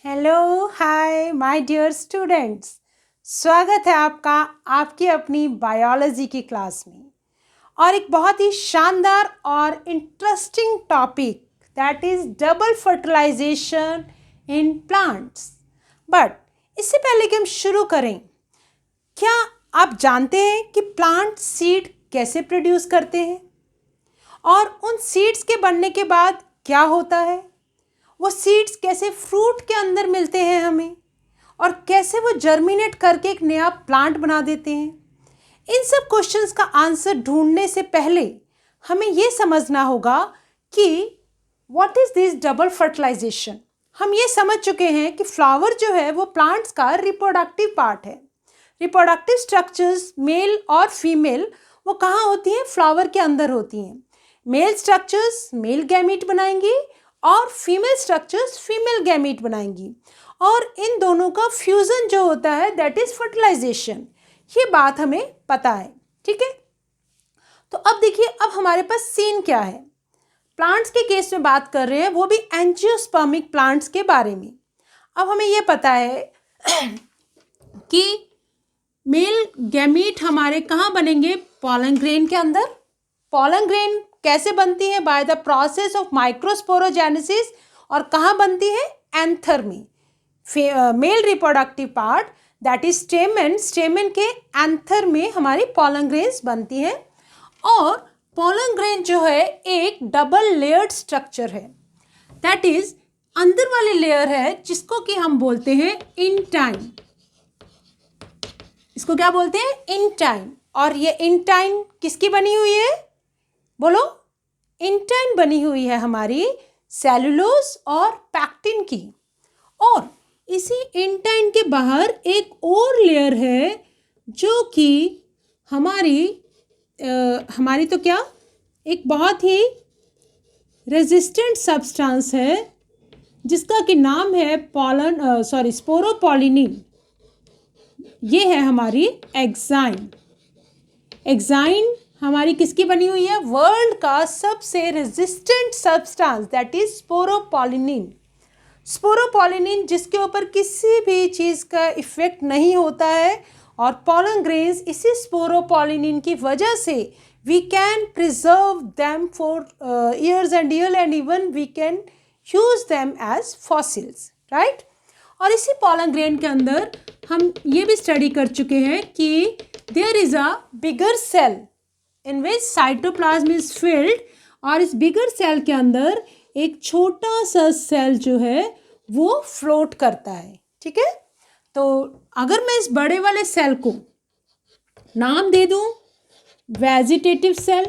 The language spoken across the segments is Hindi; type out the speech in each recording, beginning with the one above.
Hello hi my dear students, स्वागत है आपका आपकी अपनी बायोलॉजी की क्लास में। और एक बहुत ही शानदार और interesting topic that is double fertilisation in plants. But इससे पहले कि हम शुरू करें, क्या आप जानते हैं कि प्लांट सीड कैसे प्रोड्यूस करते हैं और उन सीड्स के बनने के बाद क्या होता है? वो सीड्स कैसे फ्रूट के अंदर मिलते हैं हमें और कैसे वो जर्मिनेट करके एक नया प्लांट बना देते हैं? इन सब क्वेश्चंस का आंसर ढूंढने से पहले हमें ये समझना होगा कि what is this double fertilisation. हम ये समझ चुके हैं कि फ्लावर जो है वो प्लांट्स का रिप्रोडक्टिव पार्ट है। रिप्रोडक्टिव स्ट्रक्चर्स मेल और फीमेल वो कहाँ होती हैं? फ्लावर के अंदर होती हैं। मेल स्ट्रक्चर्स मेल गैमीट बनाएंगी और फीमेल स्ट्रक्चर्स फीमेल गैमीट बनाएंगी, और इन दोनों का फ्यूजन जो होता है दैट इज फर्टिलाइजेशन। ये बात हमें पता है, ठीक है। तो अब देखिए, अब हमारे पास सीन क्या है। प्लांट्स के केस में बात कर रहे हैं, वो भी एंजियोस्पर्मिक प्लांट्स के बारे में। अब हमें ये पता है कि मेल गैमीट हमारे कहाँ बनेंगे? पॉलन ग्रेन के अंदर। पॉलन ग्रेन कैसे बनती है? By the process of microsporogenesis. और कहाँ बनती है? एंथर में। Male reproductive part that is स्टेमन, स्टेमन के एंथर में हमारी पॉलन ग्रेन्स बनती हैं। और पॉलन ग्रेन जो है एक डबल लेयर्ड स्ट्रक्चर है, दैट इज अंदर वाली लेयर है जिसको कि हम बोलते हैं इंटाइन। इसको क्या बोलते हैं? इंटाइन। और ये इंटाइन किसकी बनी हुई है? बोलो। इंटाइन बनी हुई है हमारी सेलुलोज और पैक्टिन की। और इसी इंटाइन के बाहर एक और लेयर है जो कि हमारी तो क्या, एक बहुत ही रेजिस्टेंट सब्सटेंस है जिसका कि नाम है स्पोरोपोलिनिन। ये है हमारी एक्साइन। एक्साइन हमारी किसकी बनी हुई है? वर्ल्ड का सबसे resistant substance that is sporopollenin. Sporopollenin जिसके ऊपर किसी भी चीज़ का इफेक्ट नहीं होता है, और पॉलन ग्रेन्स इसी स्पोरोपोलिनिन की वजह से we can preserve them for years and year, and even we can use them as fossils, right. और इसी पॉलन ग्रेन के अंदर हम ये भी स्टडी कर चुके हैं कि there is a bigger cell in which cytoplasm is filled, और इस बिगर सेल के अंदर एक छोटा सा सेल जो है वो फ्लोट करता है, ठीक है। तो अगर मैं इस बड़े वाले सेल को नाम दे दूं वेजिटेटिव सेल,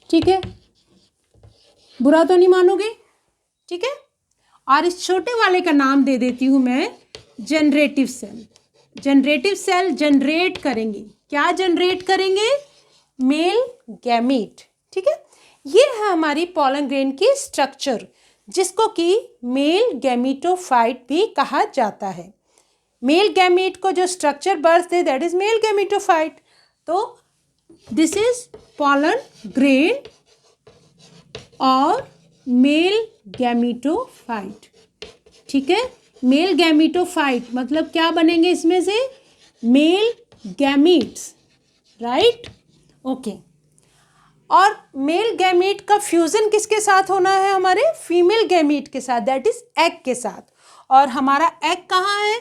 ठीक है, बुरा तो नहीं मानोगे, ठीक है। और इस छोटे वाले का नाम दे देती हूं मैं generative cell. Generative cell generate करेंगे, क्या जनरेट करेंगे? मेल गैमीट, ठीक है। ये है हमारी पॉलन ग्रेन की स्ट्रक्चर जिसको कि मेल गैमीटोफाइट भी कहा जाता है। मेल गैमीट को जो structure birth they that is male gametophyte. तो दिस इज पॉलन ग्रेन और मेल गैमीटोफाइट, ठीक है। मेल गैमीटोफाइट मतलब क्या बनेंगे इसमें से? Male gametes, right, okay. और मेल गैमीट का फ्यूजन किसके साथ होना है? हमारे फीमेल गैमीट के साथ, दैट इज एग के साथ। और हमारा एग कहाँ है?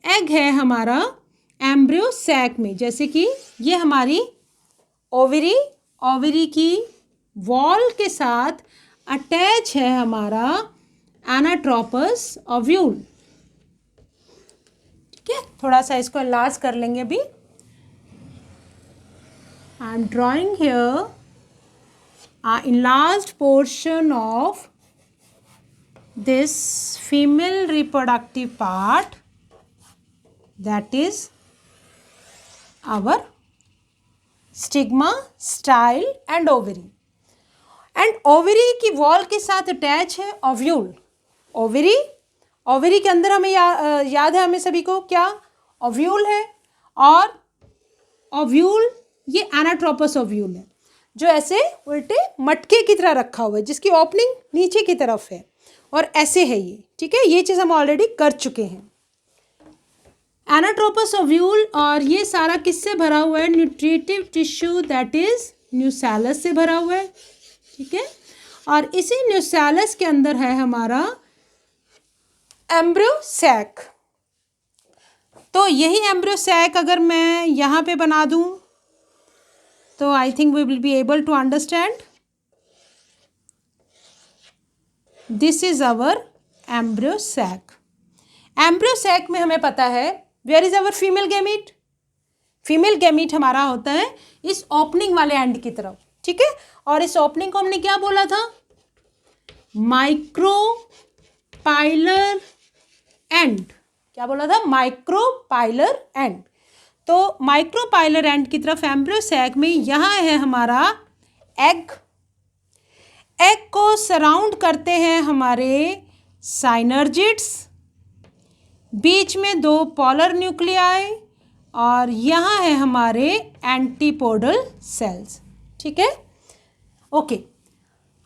एग है हमारा एम्ब्रियो सैक में। जैसे कि ये हमारी ओवरी, ओवरी की वॉल के साथ अटैच है हमारा एनाट्रोपस ओव्यूल, ठीक है। थोड़ा सा इसको एनलार्ज कर लेंगे अभी। I am drawing here enlarged portion of this female reproductive part, that is our stigma, style and ovary. and ovary की वॉल के साथ अटैच है ओव्यूल। ओवरी, ओवरी के अंदर हमें याद है हमें सभी को क्या? ओव्यूल है। और ओव्यूल ये एनाट्रोपस ओव्यूल है जो ऐसे उल्टे मटके की तरह रखा हुआ है, जिसकी ओपनिंग नीचे की तरफ है। और ऐसे है ये, ठीक है, ये चीज़ हम ऑलरेडी कर चुके हैं। एनाट्रोपस ओव्यूल, और ये सारा किससे भरा हुआ है, न्यूट्रिटिव टिश्यू दैट इज न्यूसैलस से भरा हुआ है, ठीक है। और इसी न्यूसैलस के अंदर है हमारा एम्ब्रियो सैक। तो यही एम्ब्रियो सैक अगर मैं यहाँ पे बना दूँ तो I think we will be able to understand. This is our embryo sac. Embryo sac में हमें पता है where is our female gamete. Female gamete हमारा होता है इस ओपनिंग वाले एंड की तरफ, ठीक है। और इस ओपनिंग को हमने क्या बोला था, माइक्रोपाइलर एंड। क्या बोला था, माइक्रोपाइलर एंड। तो माइक्रोपाइलर एंड की तरफ एम्ब्रियो सैक में यहाँ है हमारा एग। एग को सराउंड करते हैं हमारे साइनर्जिड्स, बीच में 2 पोलर न्यूक्लियाई, और यहाँ है हमारे एंटीपोडल सेल्स, ठीक है। ओके,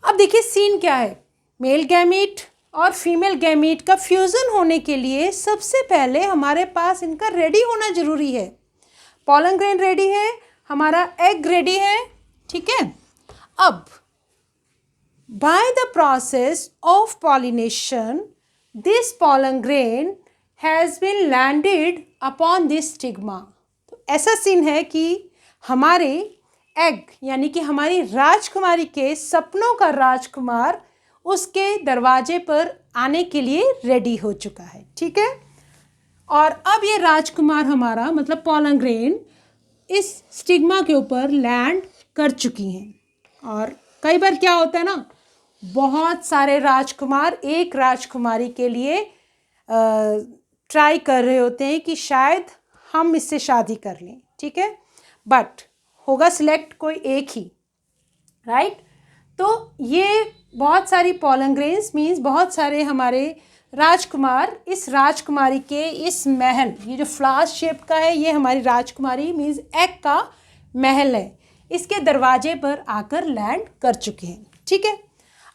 अब देखिए सीन क्या है। मेल गैमीट और फीमेल गैमीट का फ्यूज़न होने के लिए सबसे पहले हमारे पास इनका रेडी होना जरूरी है। पॉलन ग्रेन रेडी है, हमारा एग रेडी है, ठीक है। अब by the process of pollination this pollen grain has been landed upon this stigma। तो ऐसा सीन है कि हमारे एग यानी कि हमारी राजकुमारी के सपनों का राजकुमार उसके दरवाजे पर आने के लिए रेडी हो चुका है, ठीक है। और अब ये राजकुमार हमारा मतलब pollen grain इस स्टिग्मा के ऊपर लैंड कर चुकी हैं। और कई बार क्या होता है ना, बहुत सारे राजकुमार एक राजकुमारी के लिए ट्राई कर रहे होते हैं कि शायद हम इससे शादी कर लें, ठीक है, बट होगा सिलेक्ट कोई एक ही, राइट। तो ये बहुत सारी pollen grains मीन्स बहुत सारे हमारे राजकुमार इस राजकुमारी के इस महल, ये जो फ्लावर शेप का है ये हमारी राजकुमारी मीन्स एग का महल है, इसके दरवाजे पर आकर लैंड कर चुके हैं, ठीक है।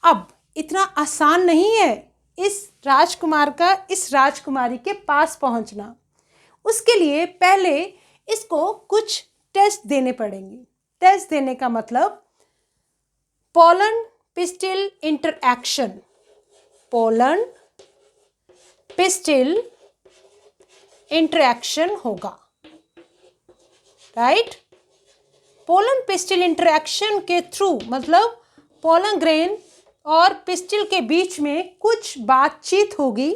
अब इतना आसान नहीं है इस राजकुमार का इस राजकुमारी के पास पहुंचना। उसके लिए पहले इसको कुछ टेस्ट देने पड़ेंगे। टेस्ट देने का मतलब pollen pistil interaction. Pollen pistil interaction होगा, राइट। पोलन पिस्टिल इंटरएक्शन के थ्रू मतलब पोलन ग्रेन और पिस्टिल के बीच में कुछ बातचीत होगी,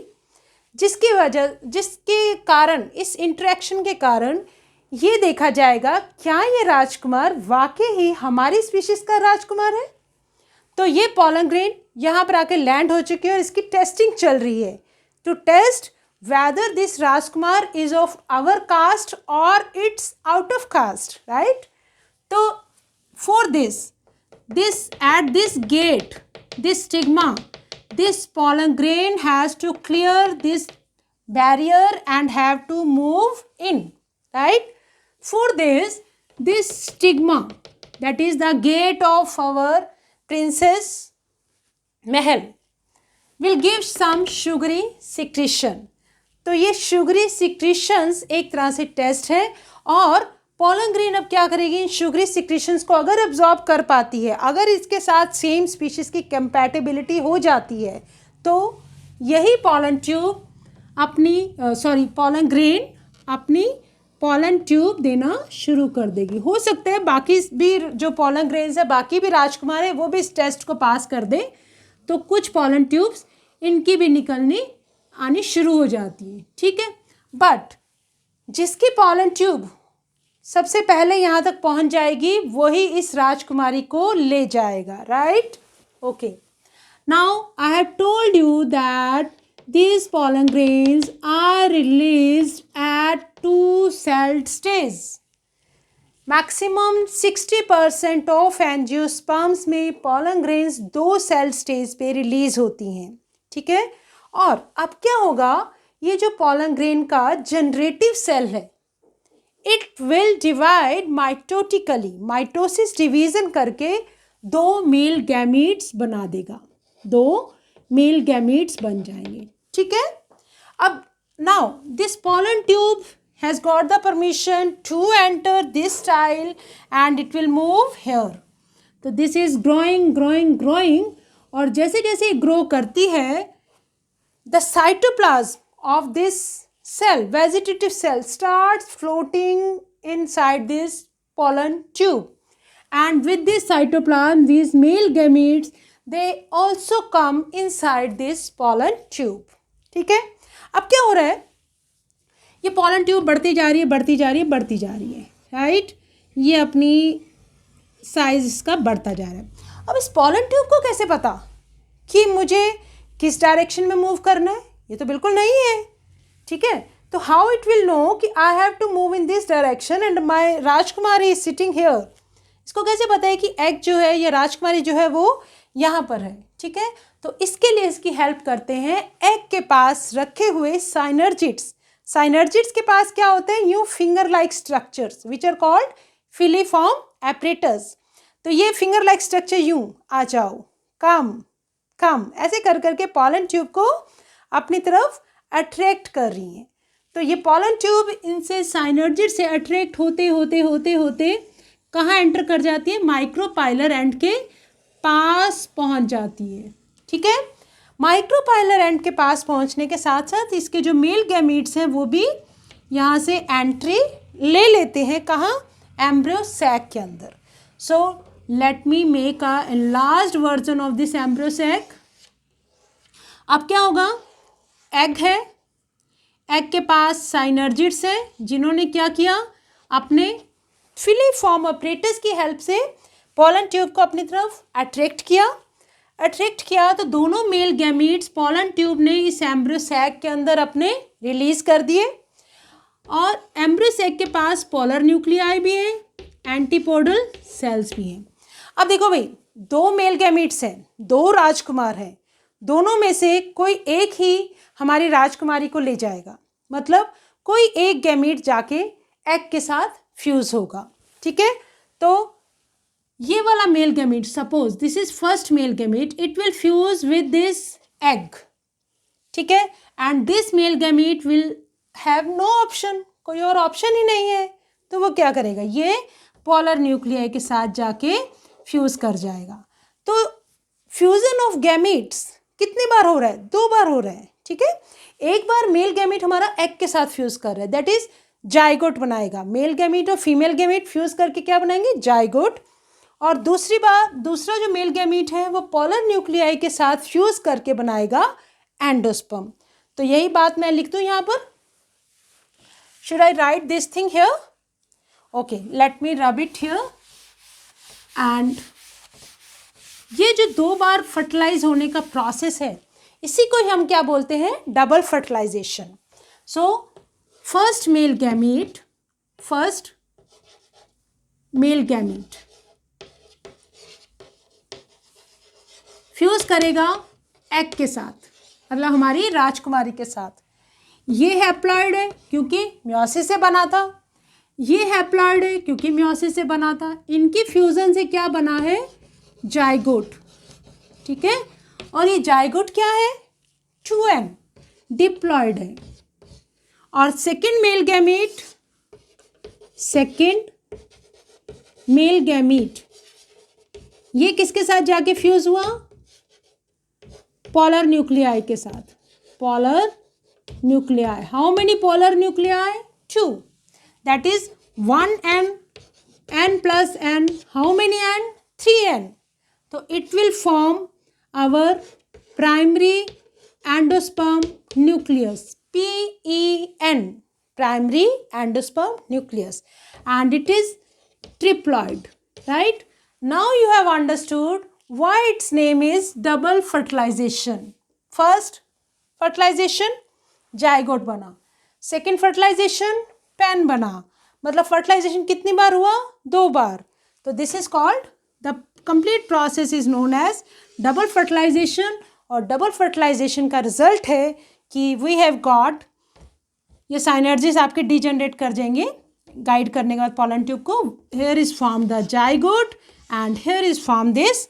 जिसके कारण इस इंटरेक्शन के कारण ये देखा जाएगा क्या ये राजकुमार वाकई ही हमारी स्पीशीज का राजकुमार है। तो ये pollen grain यहाँ पर आके लैंड हो चुकी है और इसकी टेस्टिंग चल रही है टू टेस्ट whether this राजकुमार is of our caste or it's out of caste, right? तो for this at this gate, this stigma, this pollen grain has to clear this barrier and have to move in, right? For this stigma, that is the gate of our princess Mahal, will give some sugary secretion। तो ये शुगरी सिक्रीशंस एक तरह से टेस्ट है और pollen grain अब क्या करेगी, इन शुगरी सिक्रीशंस को अगर एब्जॉर्ब कर पाती है, अगर इसके साथ सेम स्पीशीज की कंपैटिबिलिटी हो जाती है तो यही pollen grain अपनी pollen ट्यूब देना शुरू कर देगी। हो सकता है बाकी भी जो pollen grains है, बाकी भी राजकुमार है, वो भी इस टेस्ट को पास कर दे तो कुछ pollen ट्यूब्स इनकी भी निकलनी आनी शुरू हो जाती है, ठीक है। बट जिसकी pollen ट्यूब सबसे पहले यहाँ तक पहुँच जाएगी वही इस राजकुमारी को ले जाएगा, right. Okay, now I have told you that these pollen grains are released at 2 celled stage। Maximum 60% of angiosperms में pollen grains 2 सेल स्टेज पे रिलीज होती हैं, ठीक है। और अब क्या होगा, ये जो pollen grain का जनरेटिव सेल है, it will divide mitotically, mitosis division करके 2 मेल गैमीट्स बना देगा, 2 मेल गैमीट्स बन जाएंगे, ठीक है। अब now this pollen tube has got the permission to enter this style and it will move here. तो this is growing और जैसे जैसे ग्रो करती है the cytoplasm of this cell, vegetative cell, starts floating inside this pollen tube, and with this cytoplasm these male gametes they also come inside this pollen tube, ठीक है। अब क्या हो रहा है, ये pollen tube बढ़ती जा रही है, राइट। ये अपनी साइज इसका बढ़ता जा रहा है। अब इस pollen tube को कैसे पता कि मुझे किस डायरेक्शन में मूव करना है, ये तो बिल्कुल नहीं है, ठीक है। तो हाउ इट विल नो कि I have to move in this direction and my राजकुमारी इज सिटिंग हेयर। इसको कैसे पता है कि एग जो है या राजकुमारी जो है वो यहाँ पर है, ठीक है। तो इसके लिए इसकी हेल्प करते हैं एग के पास रखे हुए साइनर्जिड्स। साइनर्जिड्स के पास क्या होते हैं, new finger like structures which are called filiform apparatus. तो ये फिंगर लाइक स्ट्रक्चर यूं आ जाओ, कम ऐसे कर करके पॉलन ट्यूब को अपनी तरफ अट्रैक्ट कर रही हैं। तो ये पॉलन ट्यूब इनसे साइनर्जिड से अट्रैक्ट होते कहाँ एंटर कर जाती है, माइक्रोपाइलर एंड के पास पहुँच जाती है, ठीक है। माइक्रोपाइलर एंड के पास पहुँचने के साथ साथ इसके जो मेल गैमीट्स हैं वो भी यहाँ से एंट्री ले लेते हैं, कहाँ, एम्ब्रियो सैक के अंदर। So let me make a enlarged version of this embryo sac. अब क्या होगा, एग है, एग के पास साइनर्जिड्स है जिन्होंने क्या किया, अपने फिलीफॉर्म अपरेटस की हेल्प से पॉलन ट्यूब को अपनी तरफ अट्रैक्ट किया तो दोनों मेल गैमीट्स पॉलन ट्यूब ने इस एम्ब्रियो सैक के अंदर अपने रिलीज कर दिए। और एम्ब्रियो सैक के पास पोलर न्यूक्लियाई भी हैं, एंटीपोडल सेल्स भी हैं। अब देखो भाई, दो मेल गैमीट्स हैं, दो राजकुमार हैं, दोनों में से कोई एक ही हमारी राजकुमारी को ले जाएगा, मतलब कोई एक गैमीट जाके एग के साथ फ्यूज होगा, ठीक है। तो ये वाला male gamete, suppose this is first male gamete, it will fuse with this egg, ठीक है। And this male gamete will have no option, कोई और ऑप्शन ही नहीं है, तो वो क्या करेगा, ये पोलर न्यूक्लियाई के साथ जाके फ्यूज कर जाएगा। तो फ्यूजन ऑफ गैमीट्स कितनी बार हो रहा है, 2 बार हो रहा है, ठीक है। एक बार मेल गैमीट हमारा एग के साथ फ्यूज कर रहा है, दैट इज जाइगोट बनाएगा। मेल गैमीट और फीमेल गैमीट फ्यूज करके क्या बनाएंगे, जाइगोट। और दूसरी बार दूसरा जो मेल गैमीट है वो पोलर न्यूक्लियाई के साथ फ्यूज करके बनाएगा एंडोस्पर्म। तो यही बात मैं लिख दूं यहाँ पर, should I right this thing here, okay, let me rub it here. And ये जो 2 बार फर्टिलाइज होने का प्रोसेस है, इसी को हम क्या बोलते हैं, double fertilisation. So first male gamete fuse करेगा एग के साथ, मतलब हमारी राजकुमारी के साथ। ये हैप्लॉइड है क्योंकि म्योसिस से बना था, ये हैप्लॉइड है क्योंकि म्योसिस से बना था। इनकी फ्यूजन से क्या बना है, जाइगोट, ठीक है। और ये जाइगोट क्या है, 2n डिप्लॉइड है। और सेकेंड मेल गैमीट ये किसके साथ जाके फ्यूज हुआ, पोलर न्यूक्लियाई के साथ, polar nuclei. How many polar nuclei, 2, that is 1n, n plus n, how many n, 3n. तो it will form our primary endosperm nucleus, PEN, primary endosperm nucleus, and it is triploid, right? Now you have understood why its name is double fertilization. First fertilization zygote बना, सेकेंड फर्टिलाइजेशन पेन बना, मतलब फर्टिलाइजेशन कितनी बार हुआ, 2 बार। तो this is called the complete process is known as double fertilisation. और डबल फर्टिलाइजेशन का रिजल्ट है कि वी हैव गॉट, ये साइनर्जीज आपके डिजनरेट कर जाएंगे गाइड करने के बाद पॉलन ट्यूब को। Here is form the zygote and here is form this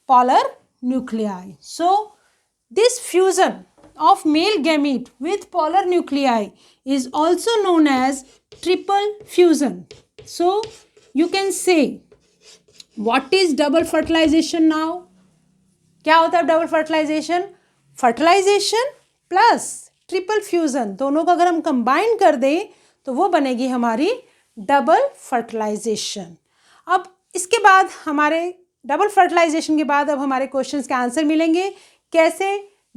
polar nuclei. So This fusion of male gamete with polar nuclei is also known as triple fusion. So you can say, what is double fertilization now? क्या होता है double fertilisation? Fertilisation plus triple fusion दोनों को अगर हम कंबाइन कर दें तो वो बनेगी हमारी डबल फर्टिलाइजेशन. अब इसके बाद हमारे डबल फर्टिलाइजेशन के बाद अब हमारे क्वेश्चंस के आंसर मिलेंगे. कैसे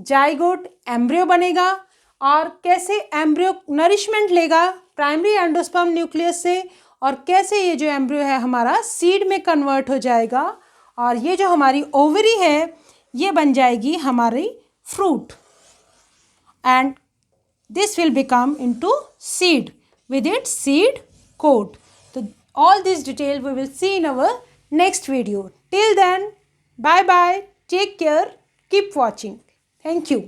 जाइगोट एम्ब्रियो बनेगा और कैसे एम्ब्रियो नरिशमेंट लेगा प्राइमरी एंडोस्पर्म न्यूक्लियस से, और कैसे ये जो एम्ब्रियो है हमारा सीड में कन्वर्ट हो जाएगा, और ये जो हमारी ओवरी है ये बन जाएगी हमारी fruit, and this will become into seed with its seed coat. So all this detail we will see in our next video. Till then, bye bye, take care, keep watching. Thank you.